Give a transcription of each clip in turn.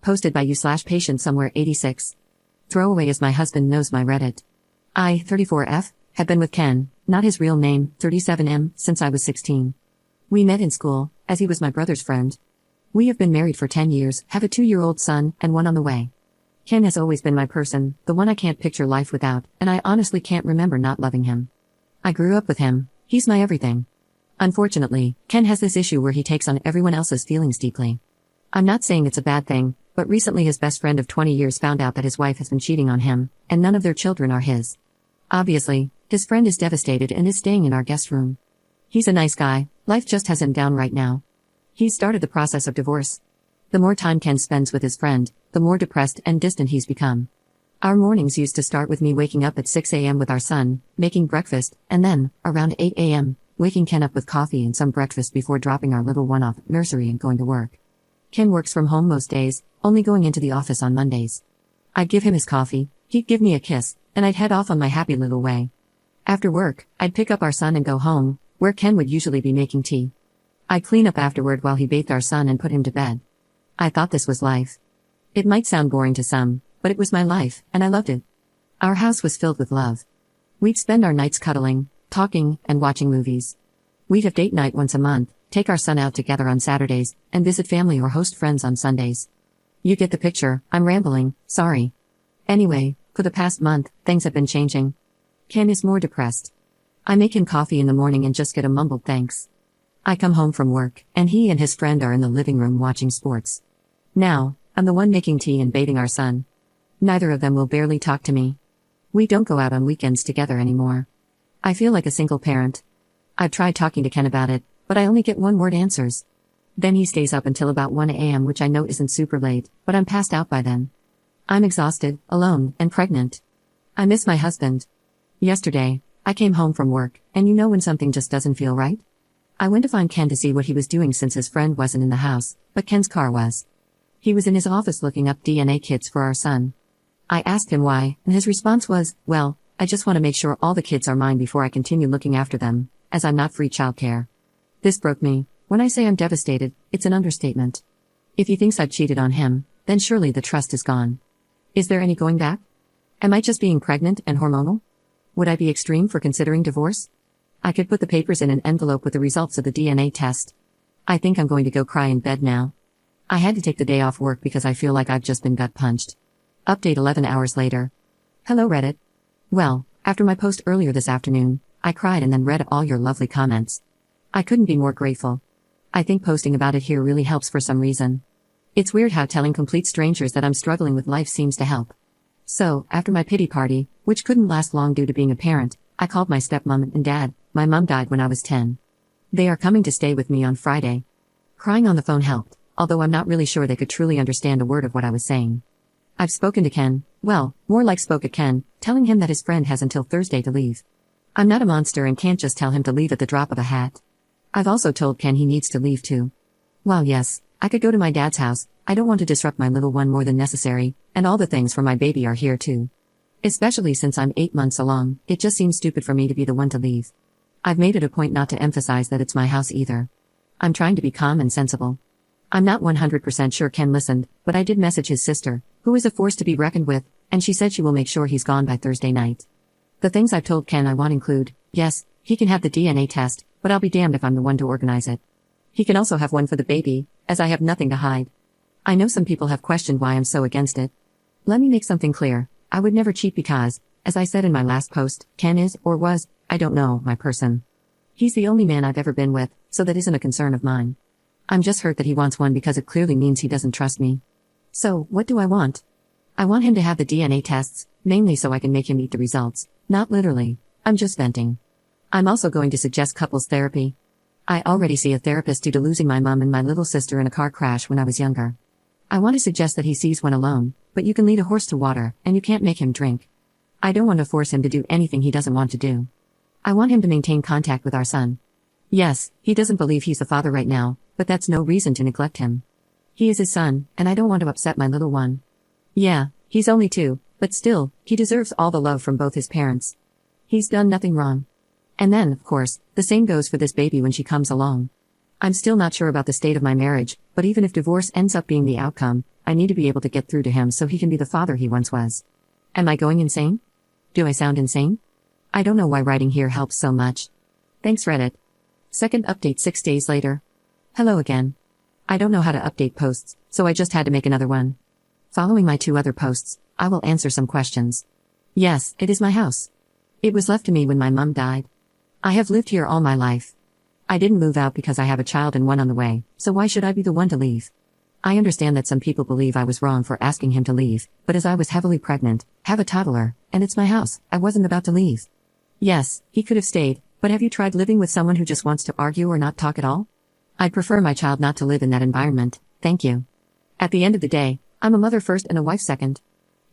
Posted by you/patient somewhere 86. Throwaway as my husband knows my Reddit. I, 34F, have been with Ken, not his real name, 37M, since I was 16. We met in school, as he was my brother's friend. We have been married for 10 years, have a 2-year-old son, and one on the way. Ken has always been my person, the one I can't picture life without, and I honestly can't remember not loving him. I grew up with him, he's my everything. Unfortunately, Ken has this issue where he takes on everyone else's feelings deeply. I'm not saying it's a bad thing, but recently his best friend of 20 years found out that his wife has been cheating on him, and none of their children are his. Obviously, his friend is devastated and is staying in our guest room. He's a nice guy, life just has him down right now. He's started the process of divorce. The more time Ken spends with his friend, the more depressed and distant he's become. Our mornings used to start with me waking up at 6 a.m. with our son, making breakfast, and then, around 8 a.m., waking Ken up with coffee and some breakfast before dropping our little one off at nursery and going to work. Ken works from home most days, only going into the office on Mondays. I'd give him his coffee, he'd give me a kiss, and I'd head off on my happy little way. After work, I'd pick up our son and go home, where Ken would usually be making tea. I'd clean up afterward while he bathed our son and put him to bed. I thought this was life. It might sound boring to some, but it was my life, and I loved it. Our house was filled with love. We'd spend our nights cuddling, talking, and watching movies. We'd have date night once a month, take our son out together on Saturdays, and visit family or host friends on Sundays. You get the picture, I'm rambling, sorry. Anyway, for the past month, things have been changing. Ken is more depressed. I make him coffee in the morning and just get a mumbled thanks. I come home from work, and he and his friend are in the living room watching sports. Now, I'm the one making tea and bathing our son. Neither of them will barely talk to me. We don't go out on weekends together anymore. I feel like a single parent. I've tried talking to Ken about it, but I only get one-word answers. Then he stays up until about 1 a.m., which I know isn't super late, but I'm passed out by then. I'm exhausted, alone, and pregnant. I miss my husband. Yesterday, I came home from work, and you know when something just doesn't feel right? I went to find Ken to see what he was doing since his friend wasn't in the house, but Ken's car was. He was in his office looking up DNA kits for our son. I asked him why, and his response was, well, I just want to make sure all the kids are mine before I continue looking after them, as I'm not free childcare. This broke me. When I say I'm devastated, it's an understatement. If he thinks I've cheated on him, then surely the trust is gone. Is there any going back? Am I just being pregnant and hormonal? Would I be extreme for considering divorce? I could put the papers in an envelope with the results of the DNA test. I think I'm going to go cry in bed now. I had to take the day off work because I feel like I've just been gut punched. Update 11 hours later. Hello Reddit. Well, after my post earlier this afternoon, I cried and then read all your lovely comments. I couldn't be more grateful. I think posting about it here really helps for some reason. It's weird how telling complete strangers that I'm struggling with life seems to help. So, after my pity party, which couldn't last long due to being a parent, I called my stepmom and dad. My mom died when I was 10. They are coming to stay with me on Friday. Crying on the phone helped, although I'm not really sure they could truly understand a word of what I was saying. I've spoken to Ken, well, more like spoke at Ken, telling him that his friend has until Thursday to leave. I'm not a monster and can't just tell him to leave at the drop of a hat. I've also told Ken he needs to leave too. While yes, I could go to my dad's house, I don't want to disrupt my little one more than necessary, and all the things for my baby are here too. Especially since I'm 8 months along, it just seems stupid for me to be the one to leave. I've made it a point not to emphasize that it's my house either. I'm trying to be calm and sensible. I'm not 100% sure Ken listened, but I did message his sister, who is a force to be reckoned with, and she said she will make sure he's gone by Thursday night. The things I've told Ken I want include, yes, he can have the DNA test, but I'll be damned if I'm the one to organize it. He can also have one for the baby, as I have nothing to hide. I know some people have questioned why I'm so against it. Let me make something clear. I would never cheat because, as I said in my last post, Ken is, or was, I don't know, my person. He's the only man I've ever been with, so that isn't a concern of mine. I'm just hurt that he wants one because it clearly means he doesn't trust me. So, what do I want? I want him to have the DNA tests, mainly so I can make him eat the results, not literally. I'm just venting. I'm also going to suggest couples therapy. I already see a therapist due to losing my mom and my little sister in a car crash when I was younger. I want to suggest that he sees one alone, but you can lead a horse to water, and you can't make him drink. I don't want to force him to do anything he doesn't want to do. I want him to maintain contact with our son. Yes, he doesn't believe he's the father right now, but that's no reason to neglect him. He is his son, and I don't want to upset my little one. Yeah, he's only 2, but still, he deserves all the love from both his parents. He's done nothing wrong. And then, of course, the same goes for this baby when she comes along. I'm still not sure about the state of my marriage, but even if divorce ends up being the outcome, I need to be able to get through to him so he can be the father he once was. Am I going insane? Do I sound insane? I don't know why writing here helps so much. Thanks, Reddit. Second update 6 days later. Hello again. I don't know how to update posts, so I just had to make another one. Following my 2 other posts, I will answer some questions. Yes, it is my house. It was left to me when my mum died. I have lived here all my life. I didn't move out because I have a child and one on the way, so why should I be the one to leave? I understand that some people believe I was wrong for asking him to leave, but as I was heavily pregnant, have a toddler, and it's my house, I wasn't about to leave. Yes, he could have stayed, but have you tried living with someone who just wants to argue or not talk at all? I'd prefer my child not to live in that environment, thank you. At the end of the day, I'm a mother first and a wife second.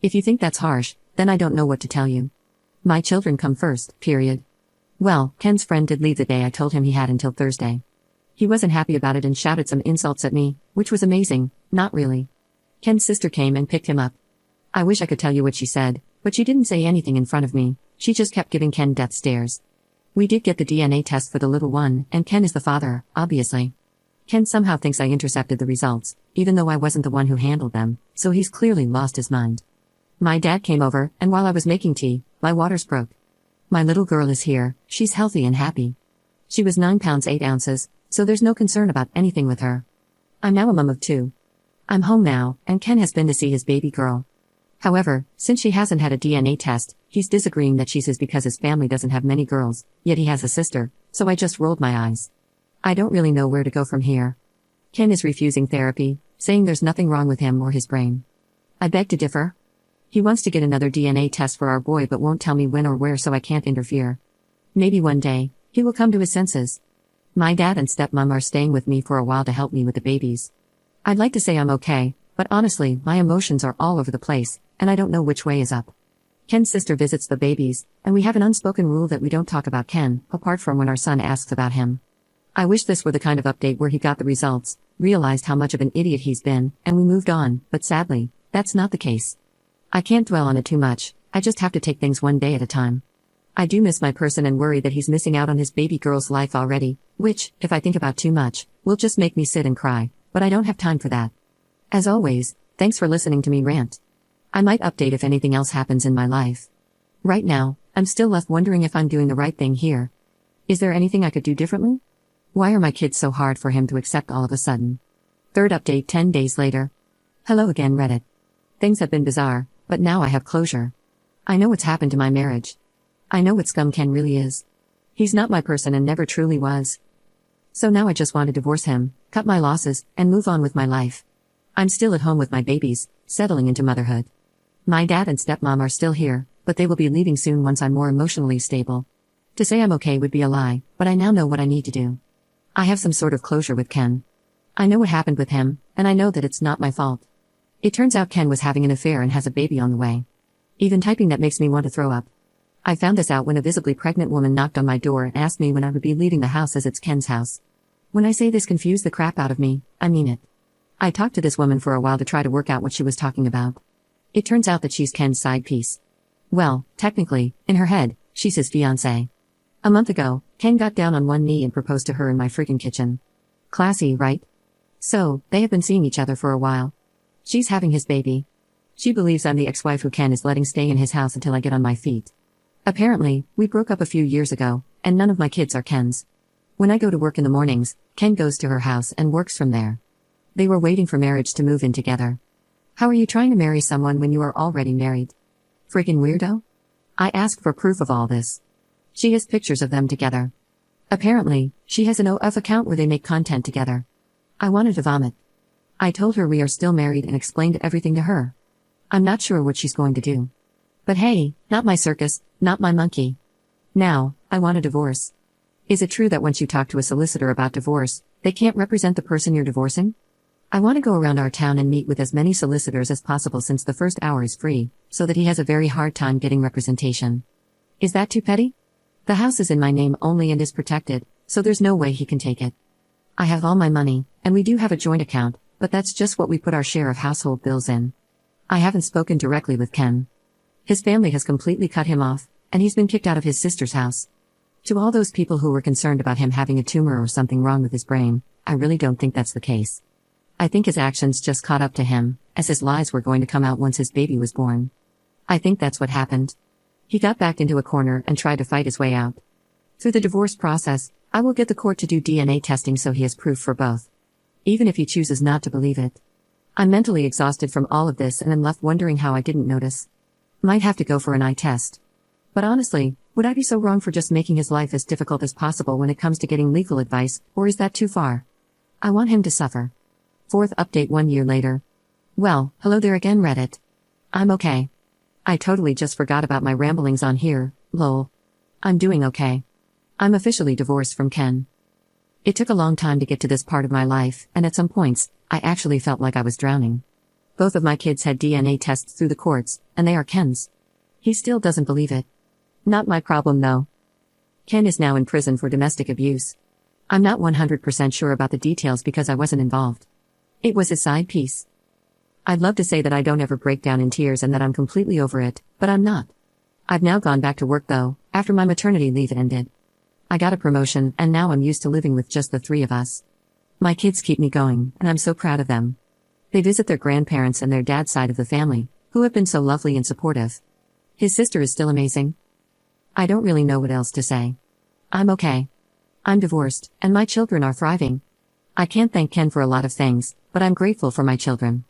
If you think that's harsh, then I don't know what to tell you. My children come first, period. Well, Ken's friend did leave the day I told him he had until Thursday. He wasn't happy about it and shouted some insults at me, which was amazing, not really. Ken's sister came and picked him up. I wish I could tell you what she said, but she didn't say anything in front of me, she just kept giving Ken death stares. We did get the DNA test for the little one, and Ken is the father, obviously. Ken somehow thinks I intercepted the results, even though I wasn't the one who handled them, so he's clearly lost his mind. My dad came over, and while I was making tea, my waters broke. My little girl is here, she's healthy and happy. She was 9 pounds 8 ounces, so there's no concern about anything with her. I'm now a mum of 2. I'm home now, and Ken has been to see his baby girl. However, since she hasn't had a DNA test, he's disagreeing that she's his because his family doesn't have many girls, yet he has a sister, so I just rolled my eyes. I don't really know where to go from here. Ken is refusing therapy, saying there's nothing wrong with him or his brain. I beg to differ. He wants to get another DNA test for our boy but won't tell me when or where, so I can't interfere. Maybe one day, he will come to his senses. My dad and stepmom are staying with me for a while to help me with the babies. I'd like to say I'm okay, but honestly, my emotions are all over the place, and I don't know which way is up. Ken's sister visits the babies, and we have an unspoken rule that we don't talk about Ken, apart from when our son asks about him. I wish this were the kind of update where he got the results, realized how much of an idiot he's been, and we moved on, but sadly, that's not the case. I can't dwell on it too much, I just have to take things one day at a time. I do miss my person and worry that he's missing out on his baby girl's life already, which, if I think about too much, will just make me sit and cry, but I don't have time for that. As always, thanks for listening to me rant. I might update if anything else happens in my life. Right now, I'm still left wondering if I'm doing the right thing here. Is there anything I could do differently? Why are my kids so hard for him to accept all of a sudden? Third update 10 days later. Hello again, Reddit. Things have been bizarre, but now I have closure. I know what's happened to my marriage. I know what scum Ken really is. He's not my person and never truly was. So now I just want to divorce him, cut my losses, and move on with my life. I'm still at home with my babies, settling into motherhood. My dad and stepmom are still here, but they will be leaving soon once I'm more emotionally stable. To say I'm okay would be a lie, but I now know what I need to do. I have some sort of closure with Ken. I know what happened with him, and I know that it's not my fault. It turns out Ken was having an affair and has a baby on the way. Even typing that makes me want to throw up. I found this out when a visibly pregnant woman knocked on my door and asked me when I would be leaving the house, as it's Ken's house. When I say this confused the crap out of me, I mean it. I talked to this woman for a while to try to work out what she was talking about. It turns out that she's Ken's side piece. Well, technically, in her head, she's his fiancée. A month ago, Ken got down on one knee and proposed to her in my freaking kitchen. Classy, right? So, they have been seeing each other for a while. She's having his baby. She believes I'm the ex-wife who Ken is letting stay in his house until I get on my feet. Apparently, we broke up a few years ago, and none of my kids are Ken's. When I go to work in the mornings, Ken goes to her house and works from there. They were waiting for marriage to move in together. How are you trying to marry someone when you are already married? Freaking weirdo? I asked for proof of all this. She has pictures of them together. Apparently, she has an OF account where they make content together. I wanted to vomit. I told her we are still married and explained everything to her. I'm not sure what she's going to do. But hey, not my circus, not my monkey. Now, I want a divorce. Is it true that once you talk to a solicitor about divorce, they can't represent the person you're divorcing? I want to go around our town and meet with as many solicitors as possible since the first hour is free, so that he has a very hard time getting representation. Is that too petty? The house is in my name only and is protected, so there's no way he can take it. I have all my money, and we do have a joint account, but that's just what we put our share of household bills in. I haven't spoken directly with Ken. His family has completely cut him off, and he's been kicked out of his sister's house. To all those people who were concerned about him having a tumor or something wrong with his brain, I really don't think that's the case. I think his actions just caught up to him, as his lies were going to come out once his baby was born. I think that's what happened. He got backed into a corner and tried to fight his way out. Through the divorce process, I will get the court to do DNA testing so he has proof for both. Even if he chooses not to believe it. I'm mentally exhausted from all of this and am left wondering how I didn't notice. Might have to go for an eye test. But honestly, would I be so wrong for just making his life as difficult as possible when it comes to getting legal advice, or is that too far? I want him to suffer. Fourth update 1 year later. Well, hello there again, Reddit. I'm okay. I totally just forgot about my ramblings on here, lol. I'm doing okay. I'm officially divorced from Ken. It took a long time to get to this part of my life, and at some points, I actually felt like I was drowning. Both of my kids had DNA tests through the courts, and they are Ken's. He still doesn't believe it. Not my problem though. Ken is now in prison for domestic abuse. I'm not 100% sure about the details because I wasn't involved. It was his side piece. I'd love to say that I don't ever break down in tears and that I'm completely over it, but I'm not. I've now gone back to work though, after my maternity leave ended. I got a promotion and now I'm used to living with just the three of us. My kids keep me going, and I'm so proud of them. They visit their grandparents and their dad's side of the family, who have been so lovely and supportive. His sister is still amazing. I don't really know what else to say. I'm okay. I'm divorced, and my children are thriving. I can't thank Ken for a lot of things, but I'm grateful for my children.